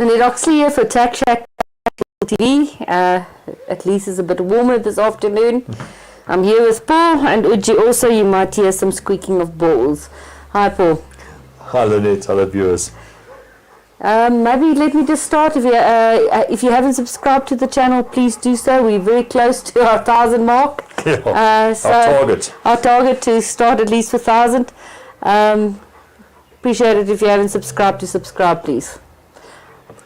Niroxley here for Tack Shack TV. At least it's a bit warmer this afternoon. I'm here with Paul and Uji. Also, you might hear some squeaking of balls. Hi, Paul. Hi, Lynette. Hello, viewers. Maybe let me just start. If you haven't subscribed to the channel, please do so. We're very close to our 1,000 mark. Yeah, Our target to start at least with 1,000. Appreciate it if you haven't subscribed to subscribe, please.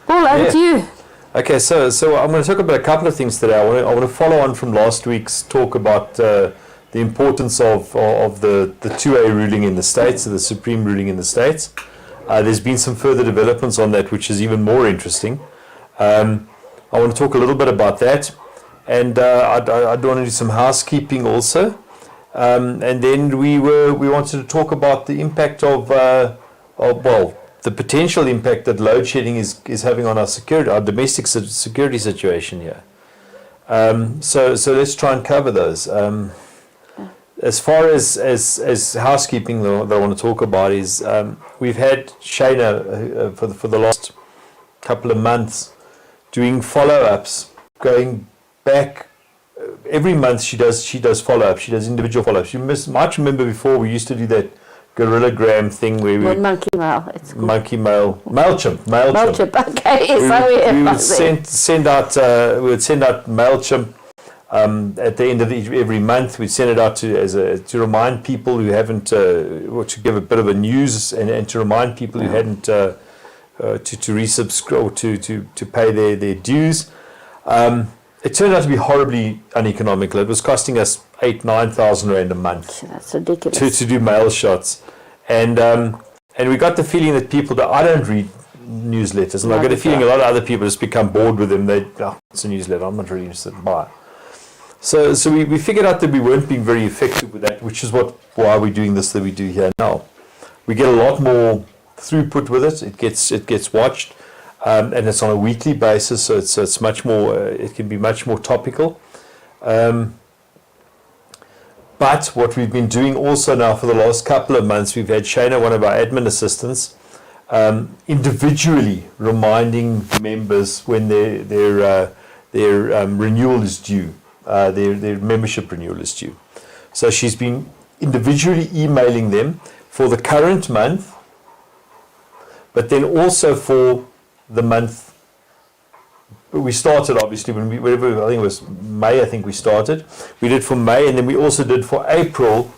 Paul, over to you. Okay, so I'm going to talk about a couple of things today. I want to follow on from last week's talk about the importance of the 2A ruling in the States, the Supreme ruling in the States. There's been some further developments on that, which is even more interesting. I want to talk a little bit about that, and I want to do some housekeeping also. And then we wanted to talk about the impact of the potential impact that load shedding is having on our domestic security situation here. So let's try and cover those. As far as housekeeping that I want to talk about is we've had Shayna for the last couple of months doing follow-ups, going back. Every month she does follow-up. She does individual follow-ups. You might remember before we used to do that Gorillagram thing where we Monkey Mail. It's called. Monkey Mail. Mailchimp. Okay. Yes, we would send out Mailchimp at the end of every month. We'd send it out to remind people who haven't, or to give a bit of a news and to remind people who hadn't to resubscribe to pay their dues. It turned out to be horribly uneconomical. It was costing us 8,000-9,000 rand a month. That's ridiculous. To do mail shots, and we got the feeling that people that I don't read newsletters, and I get a feeling a lot of other people just become bored with them. It's a newsletter. I'm not really interested in buy. So we figured out that we weren't being very effective with that, which is why we're doing this that we do here now. We get a lot more throughput with it. It gets watched. And it's on a weekly basis, so it's much more. It can be much more topical. But what we've been doing also now for the last couple of months, we've had Shayna, one of our admin assistants, individually reminding members when their renewal is due, their membership renewal is due. So she's been individually emailing them for the current month, but then also for the month we started, obviously, I think it was May. I think we started. We did for May, and then we also did for April,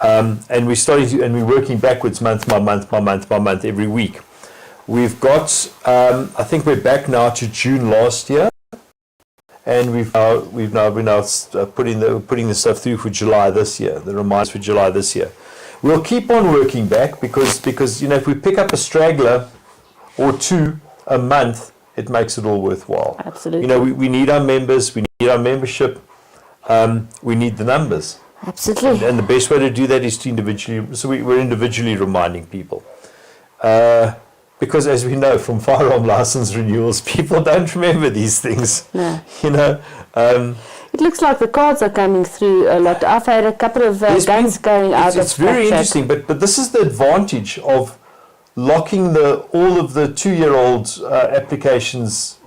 and we're working backwards, month by month, every week. We've got, I think we're back now to June last year, and we've now putting the stuff through for July this year. The reminders for July this year. We'll keep on working back because if we pick up a straggler or two a month, it makes it all worthwhile. Absolutely. We need our members, we need our membership, we need the numbers. Absolutely. And the best way to do that is to we're individually reminding people. Because as we know from firearm license renewals, people don't remember these things. No. It looks like the cards are coming through a lot. I've had a couple of guns going out. It's very interesting, but this is the advantage of locking all of the 2-year-old applications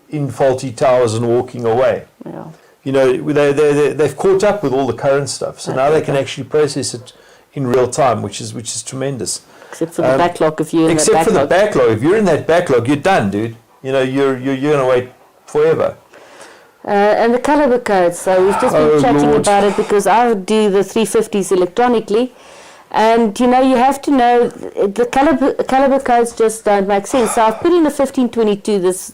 in faulty towers and walking away. Yeah. They've caught up with all the current stuff, so now they can actually process it in real time, which is tremendous. Except for the backlog, if you're in Except for the backlog, if you're in that backlog, you're done, dude. You're going to wait forever. And the caliber codes. So we've just been chatting about it because I do the 350s electronically. And you have to know the caliber codes just don't make sense. So I've put in a 1522 this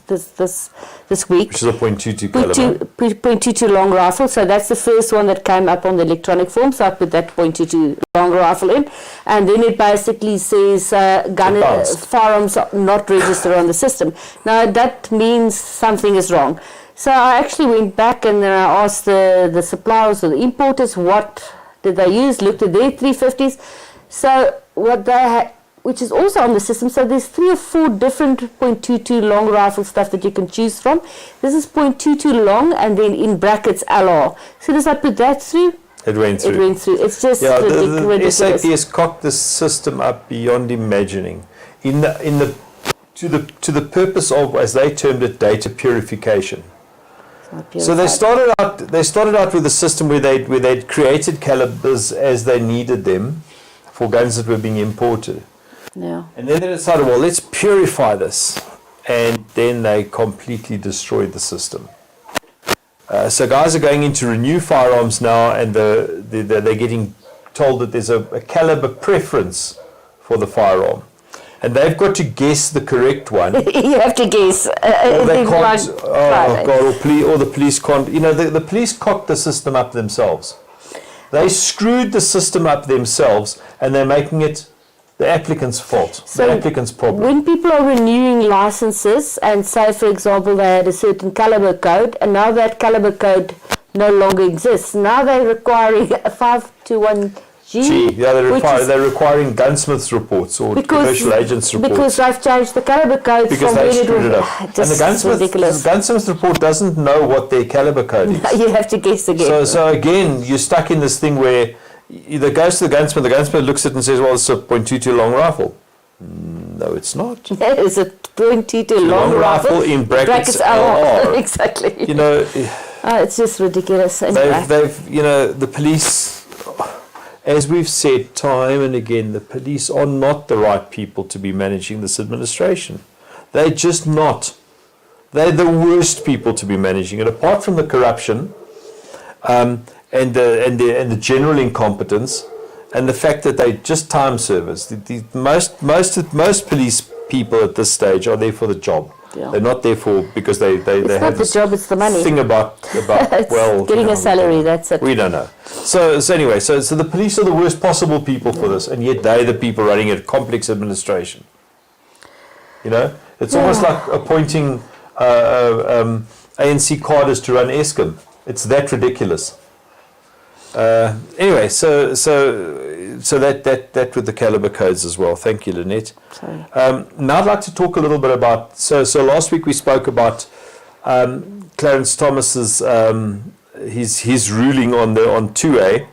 week, which is a .22 caliber. .22 long rifle. So that's the first one that came up on the electronic form. So I put that .22 long rifle in, and then it basically says firearms are not registered on the system. Now that means something is wrong. So I actually went back and then I asked the suppliers or the importers what did they use, looked at their 350s. So what they had, which is also on the system, so there's 3 or 4 different .22 long rifle stuff that you can choose from. This is .22 long and then in brackets LR. So as I put that through, it went through. It's just ridiculous. The SAP has cocked the system up beyond imagining. In the to the purpose of, as they termed it, data purification. So they Purified. started out with a system where they'd created calibers as they needed them for guns that were being imported. Yeah. And then they decided, well, let's purify this. And then they completely destroyed the system. So guys are going in to renew firearms now, and they're getting told that there's a caliber preference for the firearm. And they've got to guess the correct one. You have to guess. Or they can't, oh God, or the police can't. You know, the police cocked the system up themselves. They screwed the system up themselves, and they're making it the applicant's fault, So the applicant's problem. when people are renewing licenses, and say, for example, they had a certain caliber code, and now that caliber code no longer exists, now they're requiring a 521G. Yeah, they're requiring gunsmiths reports or commercial agents reports. Because they've changed the caliber code Because from they when it screwed it was up. just And the ridiculous. gunsmith's report doesn't know what their caliber code is. You have to guess again. So again, you're stuck in this thing where it goes to the gunsmith looks at it and says, well, it's a .22 long rifle. No, it's not. That is a .22 long rifle in brackets LR. LR. Exactly. You know, It's just ridiculous. Anyway. they've you know, the police, as we've said time and again, the police are not the right people to be managing this administration. They're just not. They're the worst people to be managing it. Apart from the corruption, and the general incompetence, and the fact that they just time servers. Most police people at this stage are there for the job. Yeah. They're not there because they It's have not the this job, it's the money. thing about It's well, getting a salary, that's it. We don't know. So anyway, so the police are the worst possible people for this, and yet they're the people running a complex administration. You know, it's almost like appointing ANC cadres to run Eskom. It's that ridiculous. Anyway, so that with the caliber codes as well. Thank you, Lynette. Sorry. Now I'd like to talk a little bit about. So last week we spoke about Clarence Thomas's his ruling on 2A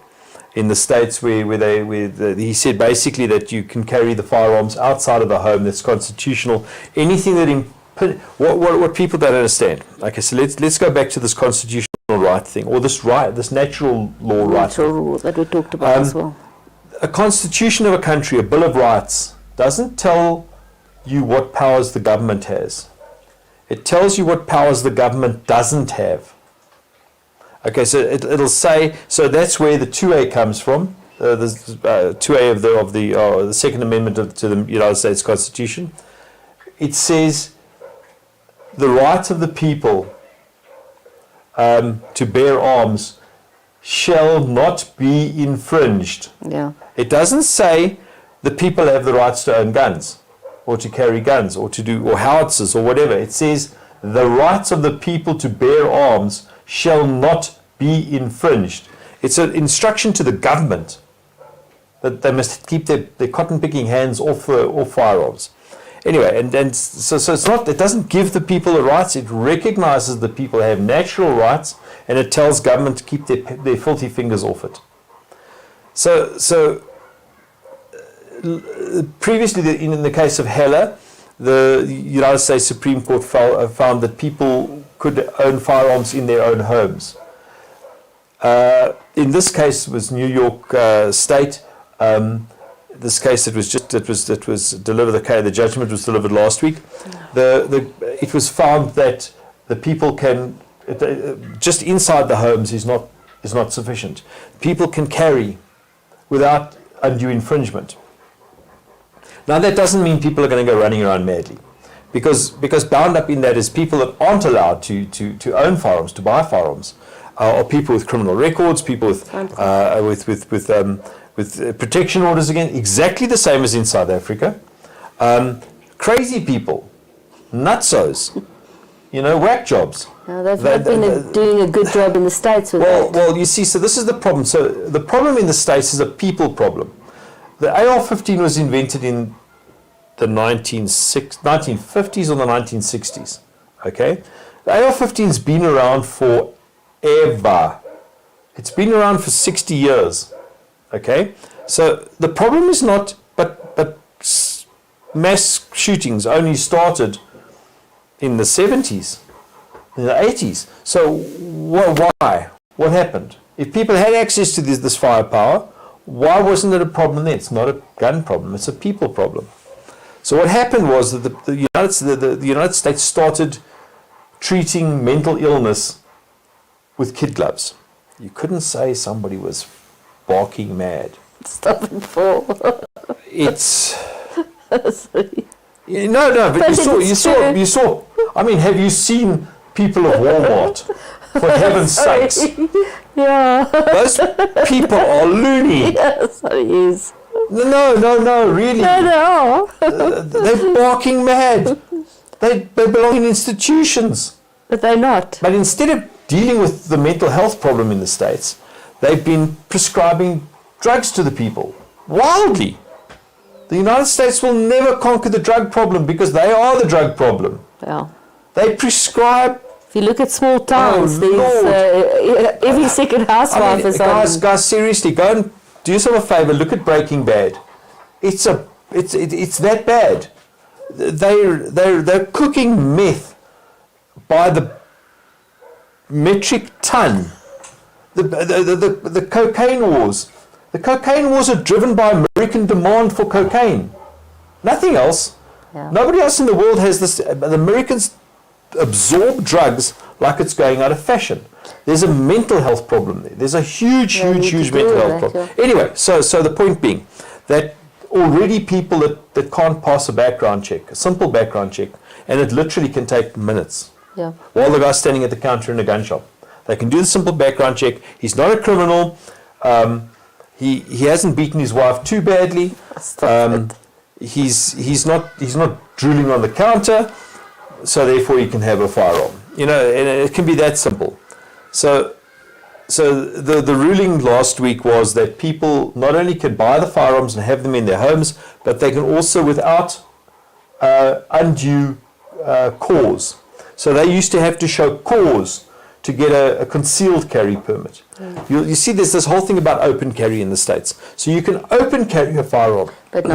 in the states where he said basically that you can carry the firearms outside of the home. That's constitutional. Anything that what people don't understand. Okay, so let's go back to this constitutional right thing, or this natural law right. Natural rule that we talked about as well. A constitution of a country, a Bill of Rights, doesn't tell you what powers the government has. It tells you what powers the government doesn't have. Okay, so it'll say, so that's where the 2A comes from, the 2A of the Second Amendment to the United States Constitution. It says the right of the people to bear arms shall not be infringed. Yeah. It doesn't say the people have the rights to own guns or to carry guns or howitzers or whatever. It says the rights of the people to bear arms shall not be infringed. It's an instruction to the government that they must keep their cotton-picking hands off firearms. Anyway, and so it's not. It doesn't give the people the rights. It recognizes that people have natural rights, and it tells government to keep their filthy fingers off it. So previously, in the case of Heller, the United States Supreme Court found that people could own firearms in their own homes. In this case, it was New York State. This case that was delivered. The judgment was delivered last week. It was found that the people can just inside the homes is not sufficient. People can carry without undue infringement. Now that doesn't mean people are going to go running around madly, because bound up in that is people that aren't allowed to own firearms, to buy firearms, are people with criminal records, people with protection orders again, exactly the same as in South Africa. Crazy people, nutsos, whack jobs. Now, they've not been doing a good job in the States with that. Well, you see, so this is the problem. So the problem in the States is a people problem. The AR-15 was invented in the 1950s or the 1960s. Okay? The AR-15's been around forever. It's been around for 60 years. Okay, so the problem is not, but mass shootings only started in the 70s, in the 80s. So why? What happened? If people had access to this firepower, why wasn't it a problem then? It's not a gun problem, it's a people problem. So what happened was that the United States started treating mental illness with kid gloves. You couldn't say somebody was barking mad. Stop it, Paul. It's... Sorry. No, but you saw. I mean, have you seen people of Walmart? For heaven's sakes. Yeah. Those people are loony. Yeah, sorry, yes. No, really. No. They're barking mad. They belong in institutions. But they're not. But instead of dealing with the mental health problem in the States, they've been prescribing drugs to the people. Wildly. The United States will never conquer the drug problem because they are the drug problem. Yeah. They prescribe. If you look at small towns, every second housewife is on. Guys, seriously, go and do yourself a favor. Look at Breaking Bad. It's that bad. They're cooking meth by the metric ton. The cocaine wars. The cocaine wars are driven by American demand for cocaine. Nothing else. Yeah. Nobody else in the world has this. The Americans absorb drugs like it's going out of fashion. There's a mental health problem there. There's a huge mental health problem. Yeah. Anyway, so the point being that already people that can't pass a background check, a simple background check, and it literally can take minutes. Yeah. While the guy's standing at the counter in a gun shop. They can do the simple background check. He's not a criminal. He hasn't beaten his wife too badly. He's not drooling on the counter, so therefore he can have a firearm. And it can be that simple. So the ruling last week was that people not only can buy the firearms and have them in their homes, but they can also, without undue cause. So they used to have to show cause to get a concealed carry permit. You see, there's this whole thing about open carry in the States. So you can open carry a firearm, But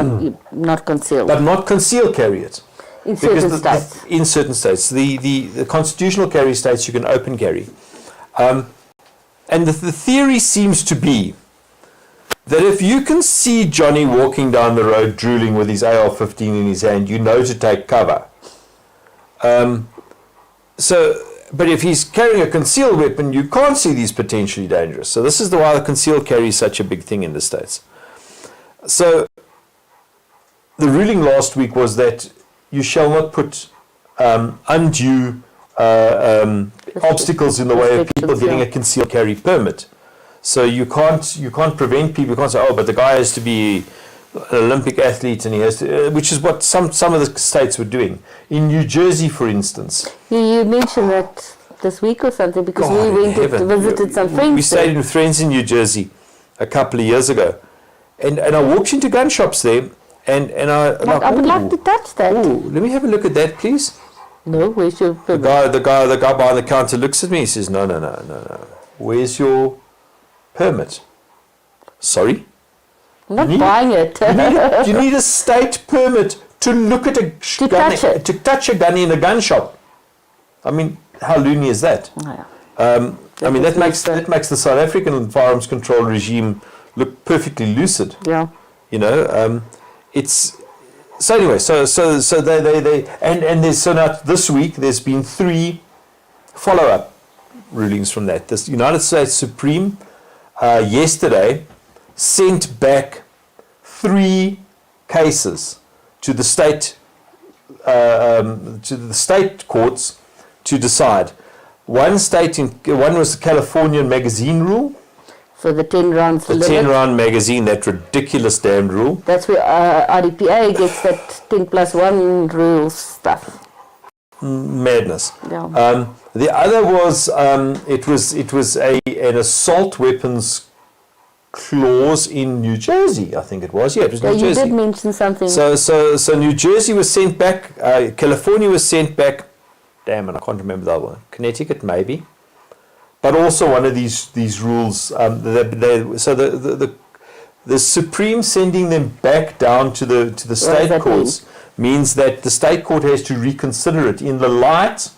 not concealed. but not conceal carry it. In certain states. In certain states. The constitutional carry states, you can open carry. And the theory seems to be that if you can see Johnny walking down the road drooling with his AR-15 in his hand, you know to take cover. But if he's carrying a concealed weapon, you can't see these potentially dangerous. So this is why the concealed carry is such a big thing in the States. So the ruling last week was that you shall not put undue obstacles in the way of people getting a concealed carry permit. So you can't prevent people. You can't say, but the guy has to be an Olympic athlete and he has to, which is what some of the states were doing. In New Jersey, for instance. You mentioned that this week or something because we went and visited some friends. We stayed with friends in New Jersey a couple of years ago. And I walked into gun shops there and I would like to touch that. Let me have a look at that, please. No, where's your permit? The guy behind the counter looks at me. He says, no. Where's your permit? Sorry? I'm not buying it. You need a state permit to look at to touch a gun in a gun shop. I mean, how loony is that? That makes the South African firearms control regime look perfectly lucid. Yeah. It's so anyway. So they and there's so now this week there's been 3 follow-up rulings from that. The United States Supreme yesterday sent back 3 cases to the state courts to decide. One was the Californian magazine rule. So the 10 rounds limit. 10 round magazine, that ridiculous damned rule. That's where RDPA gets that 10+1 rule stuff. Madness. Yeah. The other was it was an assault weapons clause in New Jersey, I think it was. Yeah, it was New Jersey. You did mention something. So New Jersey was sent back. California was sent back. Damn, and I can't remember that one. Connecticut, maybe. But also one of these rules. The The Supreme sending them back down to the state courts means that the state court has to reconsider it in the light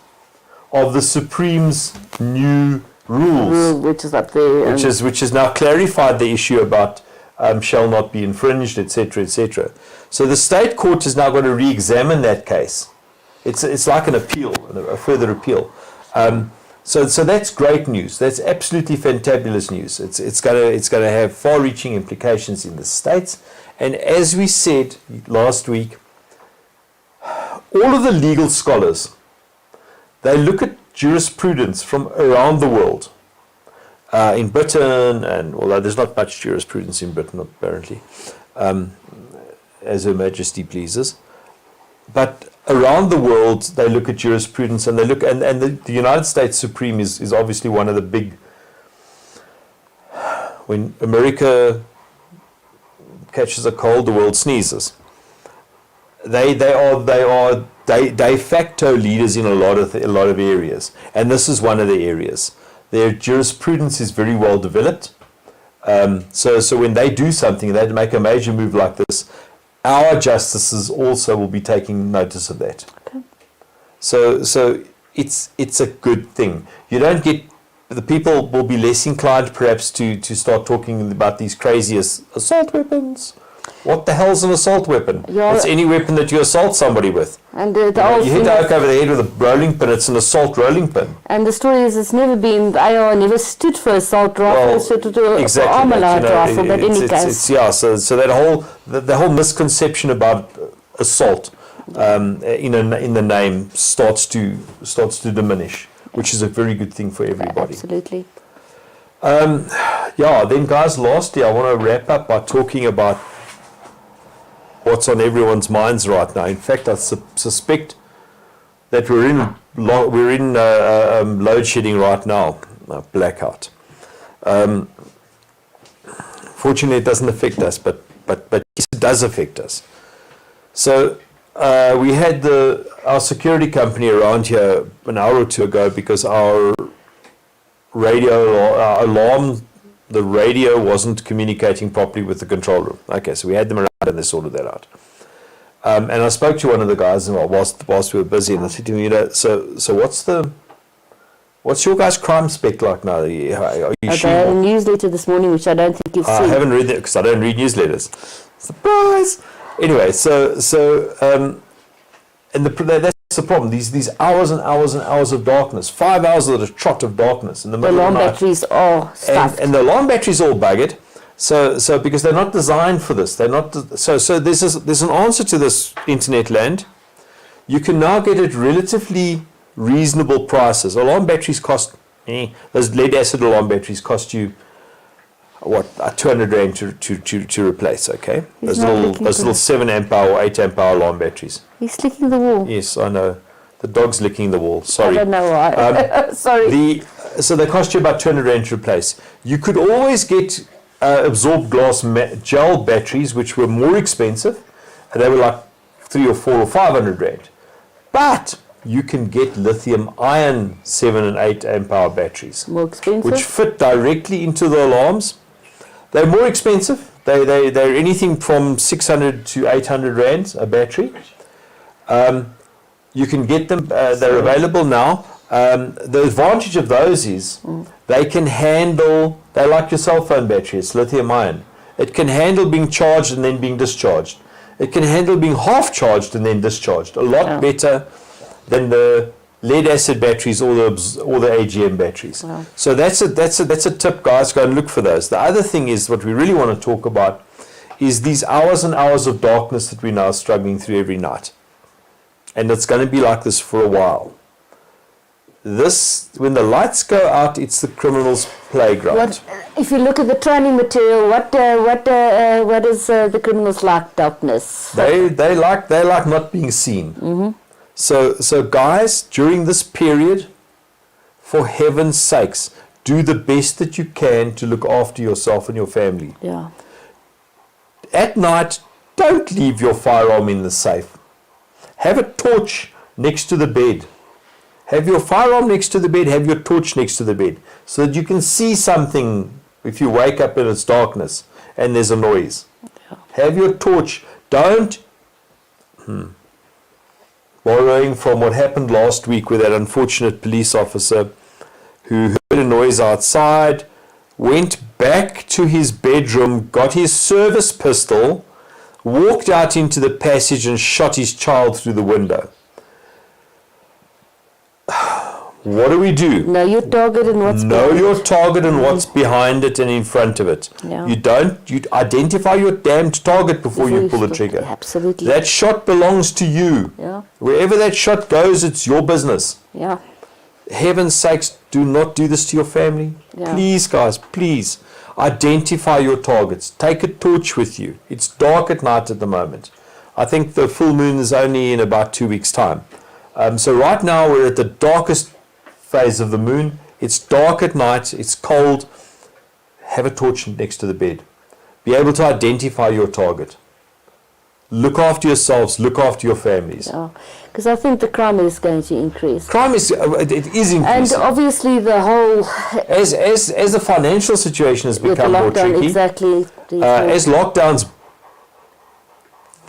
of the Supreme's new rules, which is up there, which has now clarified the issue about shall not be infringed, etc., etc. So the state court is now going to re-examine that case. It's like an appeal, a further appeal. So that's great news. That's absolutely fantabulous news. It's going to have far-reaching implications in the states. And as we said last week, all of the legal scholars, they look at jurisprudence from around the world. In Britain, and although there's not much jurisprudence in Britain apparently, as Her Majesty pleases, but around the world they look at jurisprudence, and they look, and the United States Supreme is obviously one of the big. When America catches a cold, the world sneezes. They are de facto leaders in a lot of areas, and this is one of the areas. Their jurisprudence is very well developed. So when they do something, they make a major move like this, our justices also will be taking notice of that. Okay. So it's a good thing. You don't get, the people will be less inclined perhaps to start talking about these crazy assault weapons. What the hell's an assault weapon? It's any weapon that you assault somebody with. And you hit the oak over the head with a rolling pin, it's an assault rolling pin. And the story is, it's never been, the IR never stood for assault rifle, it stood for armor-light rifle, but in any case. So that the whole misconception about assault in the name starts to diminish, which is a very good thing for everybody. Absolutely. Then guys, lastly, I want to wrap up by talking about what's on everyone's minds right now. In fact, I suspect that we're in load shedding right now, blackout. Fortunately, it doesn't affect us, but it does affect us. So we had our security company around here an hour or two ago because our alarm, the radio wasn't communicating properly with the control room. Okay, so we had them around and they sorted that out. And I spoke to one of the guys whilst we were busy, and I said to him, so what's your guys' crime spec like now? Are you sure? I had a newsletter this morning, which I don't think you've seen. I haven't read it because I don't read newsletters. Surprise! Anyway, that's the problem. These hours and hours and hours of darkness, 5 hours of a trot of darkness in the middle of the night. The alarm batteries are stuffed. And the alarm batteries all buggered. So because they're not designed for this, they're not. So there's an answer to this, internet land. You can now get at relatively reasonable prices. Alarm batteries cost. Those lead acid alarm batteries cost you what, 200 rand to replace. Okay, those little 7 amp hour or 8 amp hour alarm batteries. He's licking the wall. Yes, I know. The dog's licking the wall. Sorry. I don't know why. Sorry. So they cost you about 200 rand to replace. You could always get absorbed glass gel batteries, which were more expensive, and they were like 300 or 400 or 500 rand. But you can get lithium ion 7 and 8 amp hour batteries, more expensive, which fit directly into the alarms. They're more expensive. They're anything from 600 to 800 rand a battery. You can get them. They're available now. The advantage of those is they can handle. They're like your cell phone battery. It's lithium ion. It can handle being charged and then being discharged. It can handle being half charged and then discharged. A lot better than the lead acid batteries or the AGM batteries. Wow. So that's a tip, guys. Go and look for those. The other thing is, what we really want to talk about is these hours and hours of darkness that we're now struggling through every night. And it's going to be like this for a while. When the lights go out, it's the criminals' playground. If you look at the training material, what is the criminals like? Darkness. They like not being seen. Mm-hmm. So guys, during this period, for heaven's sakes, do the best that you can to look after yourself and your family. Yeah. At night, don't leave your firearm in the safe. Have a torch next to the bed. Have your firearm next to the bed, have your torch next to the bed, so that you can see something if you wake up and it's darkness. and there's a noise. Have your torch. Don't, borrowing from what happened last week with that unfortunate police officer who heard a noise outside, went back to his bedroom, got his service pistol, walked out into the passage and shot his child through the window. What do we do? Know your target and what's Know behind your it. target and what's behind it and in front of it. Yeah. You identify your damned target before you pull the trigger. Absolutely. That shot belongs to you. Yeah. Wherever that shot goes, it's your business. Yeah. Heaven's sakes, do not do this to your family. Yeah. Please, guys, please. Identify your targets. Take a torch with you. It's dark at night at the moment. I think the full moon is only in about 2 weeks' time. So right now we're at the darkest phase of the moon. It's dark at night. It's cold. Have a torch next to the bed. Be able to identify your target. Look after yourselves. Look after your families. Yeah. Because I think the crime is going to increase. Crime is it is increasing. And obviously the whole As the financial situation has with the become more lockdown, tricky, exactly. as lockdowns,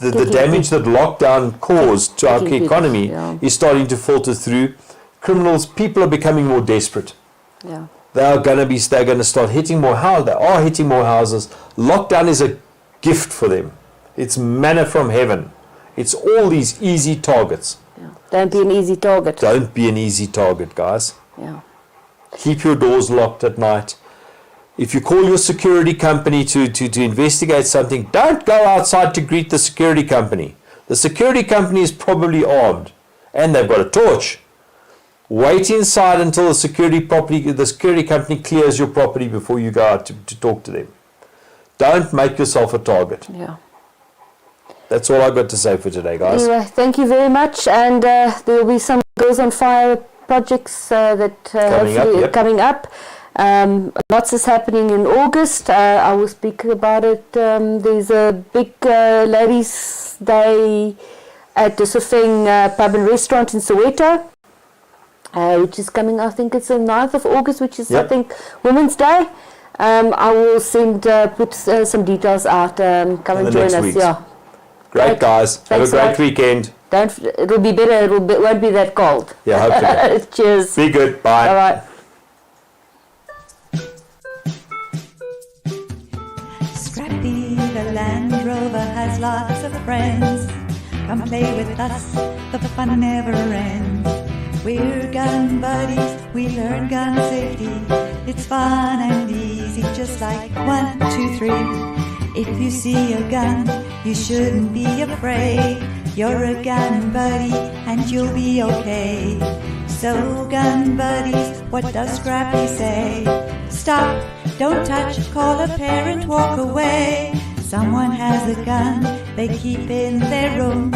the damage that lockdown caused to our Taking economy people, is starting to filter through. People are becoming more desperate. Yeah. They're going to start hitting more houses. They are hitting more houses. Lockdown is a gift for them. It's manna from heaven. It's all these easy targets. Yeah. Don't be an easy target. Don't be an easy target, guys. Yeah. Keep your doors locked at night. If you call your security company to investigate something, don't go outside to greet the security company. The security company is probably armed and they've got a torch. Wait inside until the security company clears your property before you go out to talk to them. Don't make yourself a target. Yeah. That's all I've got to say for today, guys. Anyway, thank you very much. And there will be some Girls on Fire projects that hopefully are coming up. Lots is happening in August. I will speak about it. There's a big ladies' day at the Sofeng Pub and Restaurant in Soweto, which is coming, I think it's the 9th of August, which is, I think, Women's Day. I will put some details out. Come and join us. Yeah. Great, guys. Thanks Have a great weekend. It'll be better. Won't be that cold. Yeah, hopefully. Cheers. Be good. Bye. Bye. Scrappy, the Land Rover has lots of friends. Come play with us, the fun never ends. We're gun buddies, we learn gun safety. It's fun and easy, just like 1, 2, 3. If you see a gun, you shouldn't be afraid. You're a gun buddy and you'll be okay. So gun buddies, what does Scrappy say? Stop, don't touch, call a parent, walk away. Someone has a gun they keep in their room.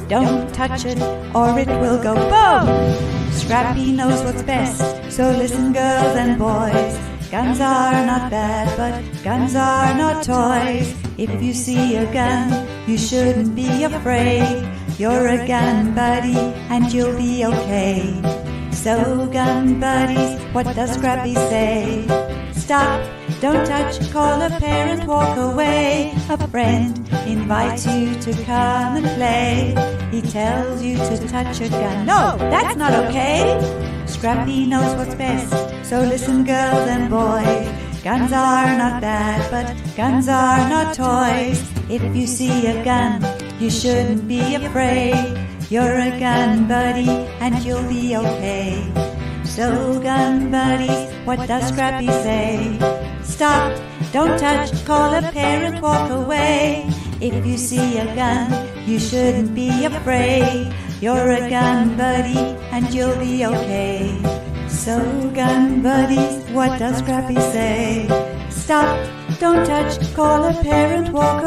Don't touch it or it will go boom. Scrappy knows what's best, so listen girls and boys. Guns are not bad, but guns are not toys. If you see a gun, you shouldn't be afraid. You're a gun buddy and you'll be okay. So gun buddies, what does Scrappy say? Stop, don't touch, call a parent, walk away. A friend invites you to come and play. He tells you to touch a gun. No, that's not okay. Scrappy knows what's best, so listen girls and boys. Guns are not bad, but guns are not toys. If you see a gun, you shouldn't be afraid. You're a gun buddy and you'll be okay. So gun buddies, what does Scrappy say? Stop, don't touch, call a parent, walk away. If you see a gun, you shouldn't be afraid. You're a gun buddy and you'll be okay. So gun buddies, what does Scrappy say? Stop, don't touch, call a parent, walk